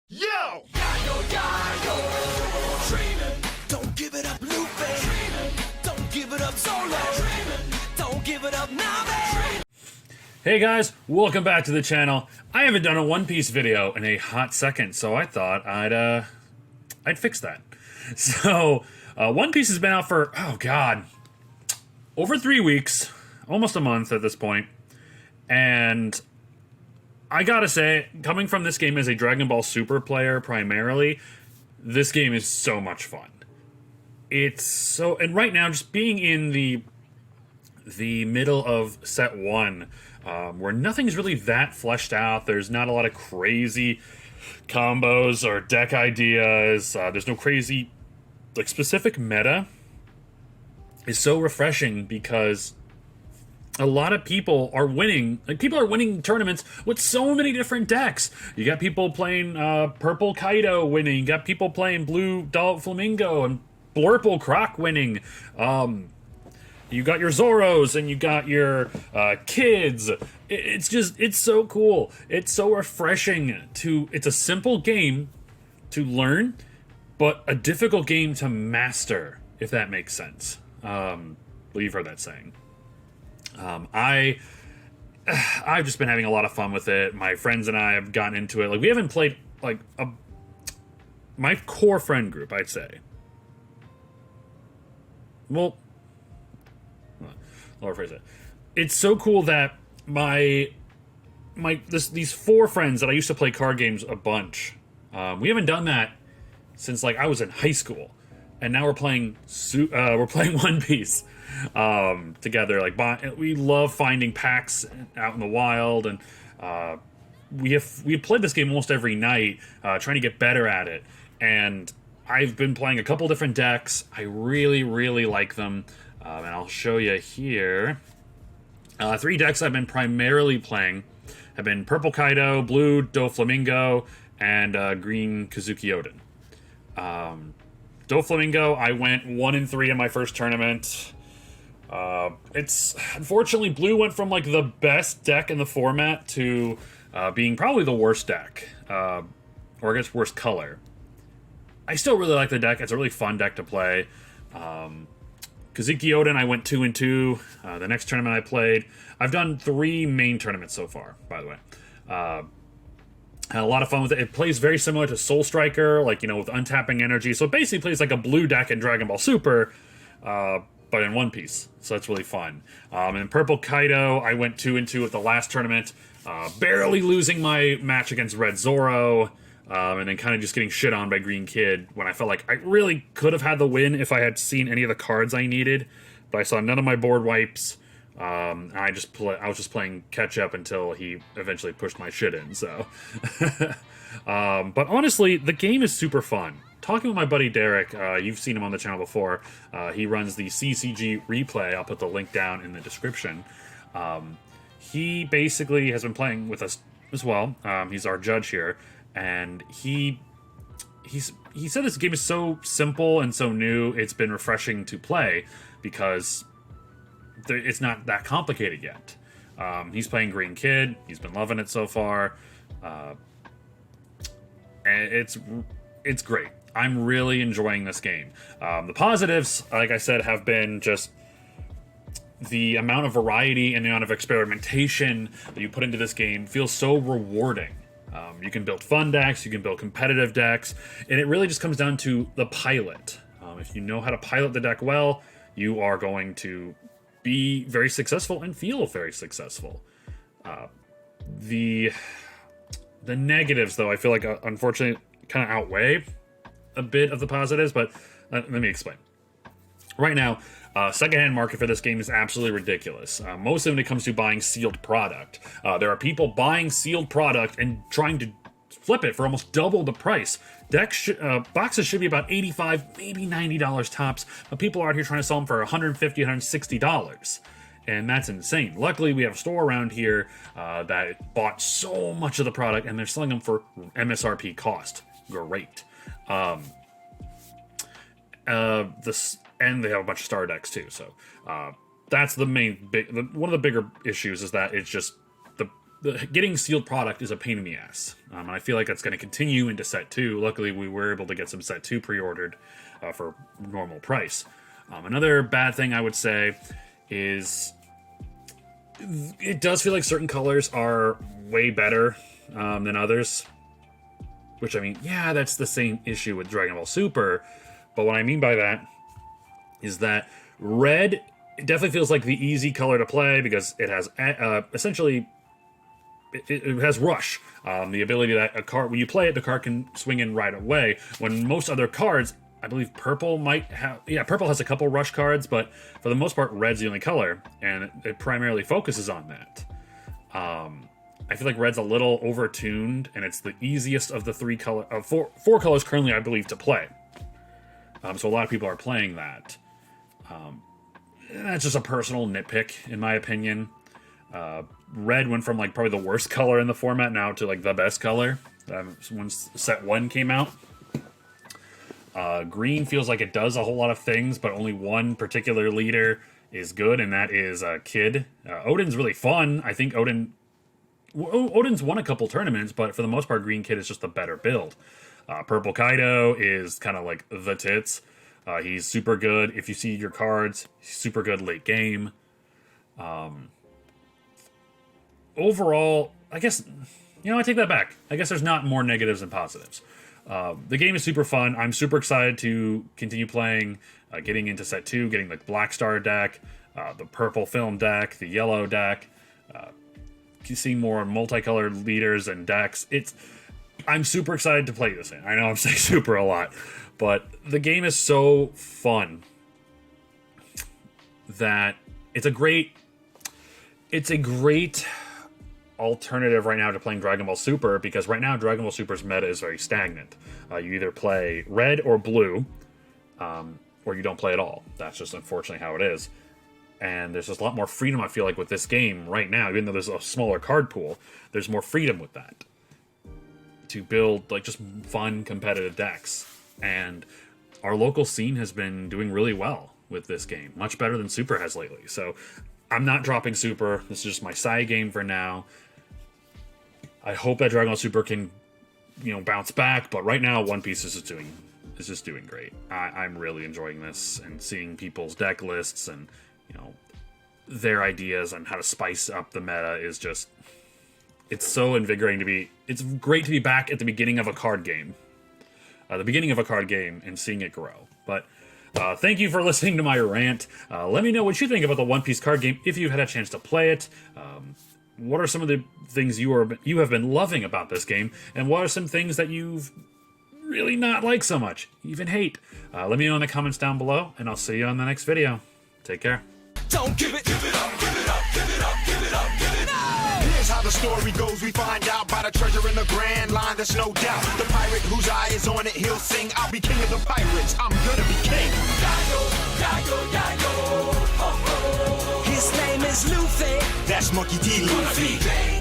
Yo! Yayo, yayo, dreaming. Don't give it up, Lupe. Dreaming. Don't give it up, Solo. Dreaming. Don't give it up, Nave. Hey guys, welcome back to the channel. I haven't done a One Piece video in a hot second, so I thought I'd fix that. So, One Piece has been out for, oh god, over 3 weeks, almost a month at this point, and I gotta say, coming from this game as a Dragon Ball Super player primarily, this game is so much fun. It's so, and right now, just being in the middle of set 1, where nothing's really that fleshed out, there's not a lot of crazy combos or deck ideas, there's no crazy, like, specific meta, is so refreshing because a lot of people are winning. Like, people are winning tournaments with so many different decks. You got people playing Purple Kaido winning. You got people playing Blue Flamingo and Blurple Croc winning. You got your Zoros and you got your kids. It's so cool. It's so refreshing it's a simple game to learn, but a difficult game to master, if that makes sense. Well, you've heard that saying. I've just been having a lot of fun with it. My friends and I have gotten into it. Like, we haven't played, like, my core friend group, I'd say. Well, I'll rephrase it. It's so cool that these 4 friends that I used to play card games a bunch, we haven't done that since, like, I was in high school. And now we're playing One Piece together. Like, we love finding packs out in the wild, and we played this game almost every night, trying to get better at it. And I've been playing a couple different decks. I really, really like them, and I'll show you here. 3 decks I've been primarily playing have been Purple Kaido, Blue Doflamingo, and Green Kazuki Oden. Doflamingo, I went 1-3 in my first tournament. Unfortunately, Blue went from, like, the best deck in the format to being probably the worst deck, or I guess worst color. I still really like the deck. It's a really fun deck to play. Kazuki Oden, I went 2-2. The next tournament I played, I've done 3 main tournaments so far, by the way. Had a lot of fun with it. It plays very similar to Soul Striker, like, you know, with untapping energy. So it basically plays like a blue deck in Dragon Ball Super, but in One Piece. So that's really fun. And in Purple Kaido, I went 2-2 at the last tournament, barely losing my match against Red Zoro, and then kind of just getting shit on by Green Kid when I felt like I really could have had the win if I had seen any of the cards I needed. But I saw none of my board wipes. I was just playing catch up until he eventually pushed my shit in. So, but honestly, the game is super fun. Talking with my buddy Derek, you've seen him on the channel before. He runs the TCG replay. I'll put the link down in the description. He basically has been playing with us as well. He's our judge here, and he said this game is so simple and so new. It's been refreshing to play because it's not that complicated yet. He's playing Green Kid. He's been loving it so far. And it's great. I'm really enjoying this game. The positives, like I said, have been just the amount of variety and the amount of experimentation that you put into this game feels so rewarding. You can build fun decks, you can build competitive decks, and it really just comes down to the pilot. If you know how to pilot the deck well, you are going to be very successful and feel very successful. The negatives, though, I feel like, unfortunately, kind of outweigh a bit of the positives, but let me explain. Right now, secondhand market for this game is absolutely ridiculous. Mostly when it comes to buying sealed product. There are people buying sealed product and trying to flip it for almost double the price. Boxes should be about $85, maybe $90 tops, but people are out here trying to sell them for $150, $160. And that's insane. Luckily, we have a store around here that bought so much of the product, and they're selling them for MSRP cost. Great. And they have a bunch of star decks too. So that's the main one of the bigger issues is that it's just getting sealed product is a pain in the ass. And I feel like that's going to continue into set 2. Luckily, we were able to get some set 2 pre-ordered for normal price. Another bad thing I would say is it does feel like certain colors are way better than others. Which, I mean, yeah, that's the same issue with Dragon Ball Super. But what I mean by that is that red, it definitely feels like the easy color to play because it has essentially, it has rush. The ability that a card, when you play it, the card can swing in right away. When most other cards, I believe purple might have, yeah, purple has a couple rush cards, but for the most part, red's the only color, and it primarily focuses on that. I feel like red's a little overtuned, and it's the easiest of the four colors currently, I believe, to play. So a lot of people are playing that. That's just a personal nitpick, in my opinion. Red went from like probably the worst color in the format now to like the best color once set 1 came out. Green feels like it does a whole lot of things, but only one particular leader is good, and that is Kid. Odin's really fun. I think Odin's won a couple tournaments, but for the most part, Green Kid is just a better build. Purple Kaido is kind of like the tits. He's super good. If you see your cards, he's super good late game. Overall, I guess, I take that back. I guess there's not more negatives than positives. The game is super fun. I'm super excited to continue playing, getting into set 2, getting the Black Star deck, the purple film deck, the yellow deck, seeing more multicolored leaders and decks. I'm super excited to play this in. I know I'm saying super a lot, but the game is so fun that it's a great alternative right now to playing Dragon Ball Super, because right now Dragon Ball Super's meta is very stagnant. You either play red or blue, or you don't play at all. That's just unfortunately how it is. And there's just a lot more freedom, I feel like, with this game right now. Even though there's a smaller card pool, there's more freedom with that to build like just fun competitive decks. And our local scene has been doing really well with this game, much better than Super has lately. So I'm not dropping Super. This is just my side game for now. I hope that Dragon Ball Super can, bounce back. But right now, One Piece is just doing great. I'm really enjoying this, and seeing people's deck lists and their ideas on how to spice up the meta is just, it's so invigorating it's great to be back at the beginning of a card game. And seeing it grow. But thank you for listening to my rant. Let me know what you think about the One Piece card game if you've had a chance to play it. What are some of the things you have been loving about this game, and what are some things that you've really not liked so much, even hate? Let me know in the comments down below, and I'll see you on the next video. Take care. Don't give it up, give it up, give it up, give it up, give it up. Here's how the story goes. We find out by the treasure in the grand line. There's no doubt. The pirate whose eye is on it, he'll sing. I'll be king of the pirates. I'm gonna be king. Yayo, yayo, yayo, oh, oh. His name is Luffy. That's Monkey D. Gonna be king.